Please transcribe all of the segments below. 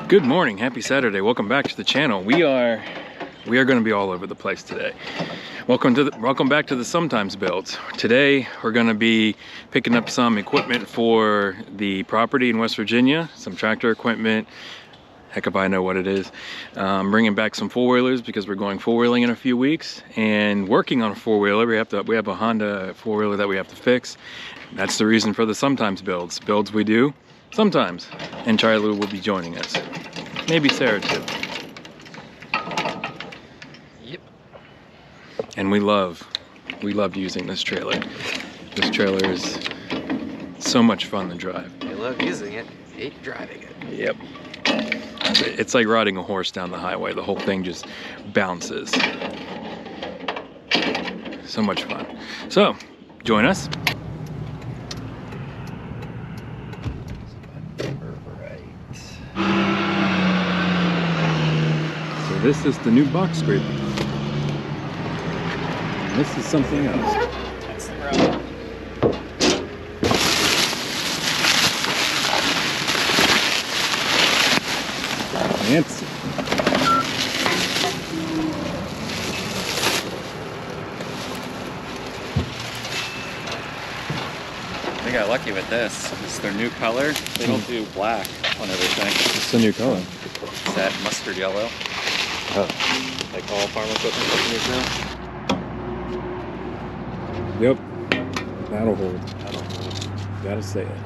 Good morning, happy Saturday. Welcome back to the channel. We are going to be all over the place today. Welcome back to the Sometimes Builds. Today we're going to be picking up some equipment for the property in West Virginia, some tractor equipment. Heck if I know what it is. Bringing back some four-wheelers because we're going four-wheeling in a few weeks, and working on a four-wheeler. We have a Honda four-wheeler that we have to fix. That's the reason for the Sometimes Builds. Builds we do sometimes, and Charlie will be joining us. Maybe Sarah too. Yep. And we love using this trailer. This trailer is so much fun to drive. I love using it, hate driving it. Yep. It's like riding a horse down the highway. The whole thing just bounces. So much fun. So, join us. So this is the new box scraper. And this is something else. That's the problem. Fancy. They got lucky with this. It's their new color. They don't do black on everything. It's the new color. It's that mustard yellow. Oh. Like all farm equipment companies now. Yep. That'll hold. Gotta say it.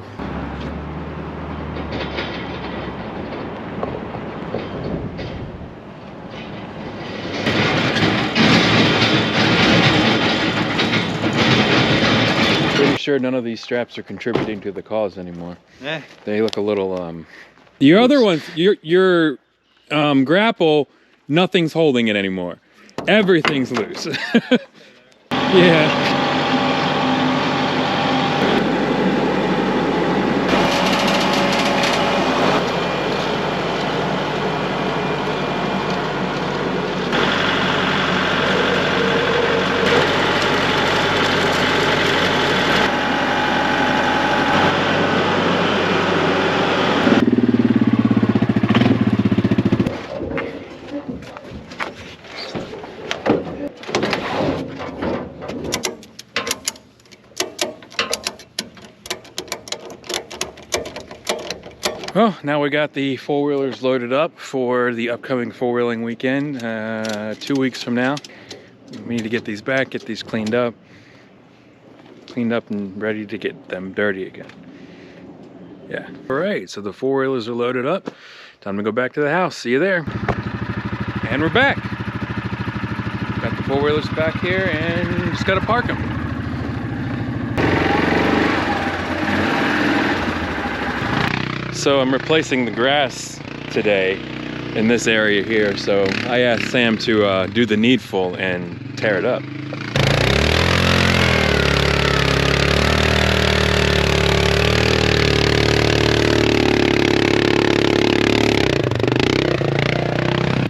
Pretty sure none of these straps are contributing to the cause anymore. Eh. They look a little Your other ones, your grapple, nothing's holding it anymore. Everything's loose. Yeah. Well, now we got the four-wheelers loaded up for the upcoming four-wheeling weekend, 2 weeks from now. We need to get these back, get these cleaned up and ready to get them dirty again. Yeah. All right, so the four-wheelers are loaded up. Time to go back to the house. See you there. And we're back. Got the four-wheelers back here and just gotta park them. So I'm replacing the grass today in this area here, so I asked Sam to do the needful and tear it up.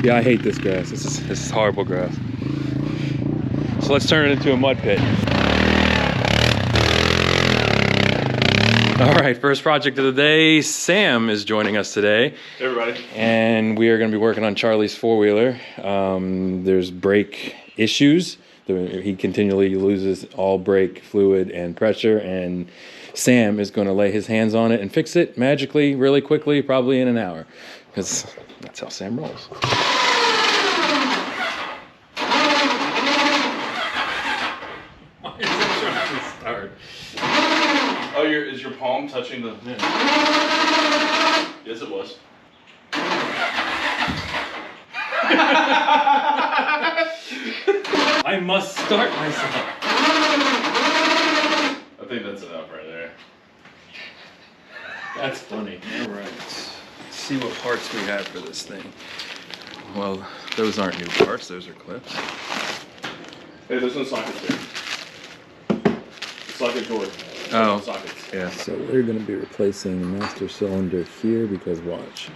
Yeah, I hate this grass. This is horrible grass. So let's turn it into a mud pit. All right, first project of the day. Sam is joining us today. Hey everybody. And we are going to be working on Charlie's four-wheeler. There's brake issues. He continually loses all brake fluid and pressure, and Sam is going to lay his hands on it and fix it magically, really quickly, probably in an hour, because that's how Sam rolls. Why is it trying to start? Oh, is your palm touching the... Yeah. Yes, it was. I must start myself. I think that's enough right there. That's funny. All right. Let's see what parts we have for this thing. Well, those aren't new parts. Those are clips. Hey, there's no sockets here. Socket door. Oh, sockets. yeah. So we're going to be replacing the master cylinder here because watch.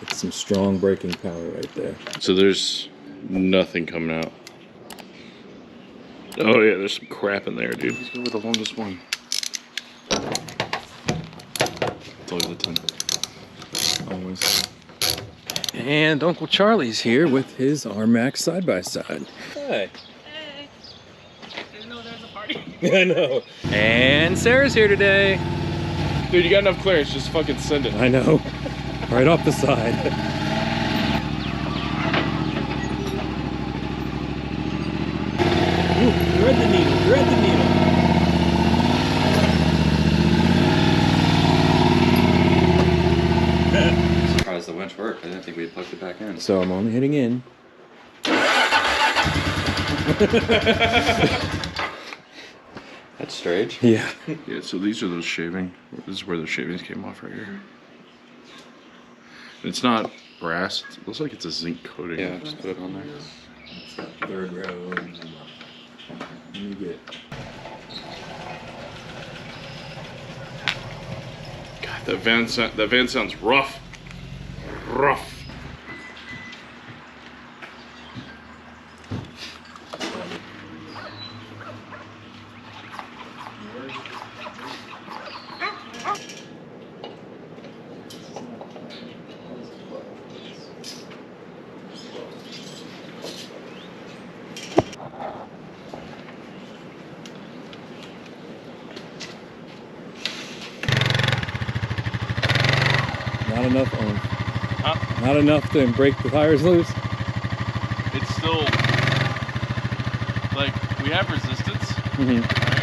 It's some strong braking power right there. So there's nothing coming out. Oh yeah, there's some crap in there, dude. Let's go with the longest one. It's always the 10. Always. And Uncle Charlie's here with his RMAX side-by-side. Hey. Hey. Didn't know there was a party. I know. And Sarah's here today. Dude, you got enough clearance, just fucking send it. I know. Right off the side. Ooh, thread the needle, thread the needle. Surprised the winch worked. I didn't think we'd plugged it back in. So I'm only hitting in. That's strange. Yeah. Yeah, so these are those shaving. This is where the shavings came off right here. It's not brass. It looks like it's a zinc coating. Yeah, just put it on there. Third row. Let me get. God, that van sounds rough. Rough. Not enough on. Not enough to break the tires loose. It's still like we have resistance. Mm-hmm. Right?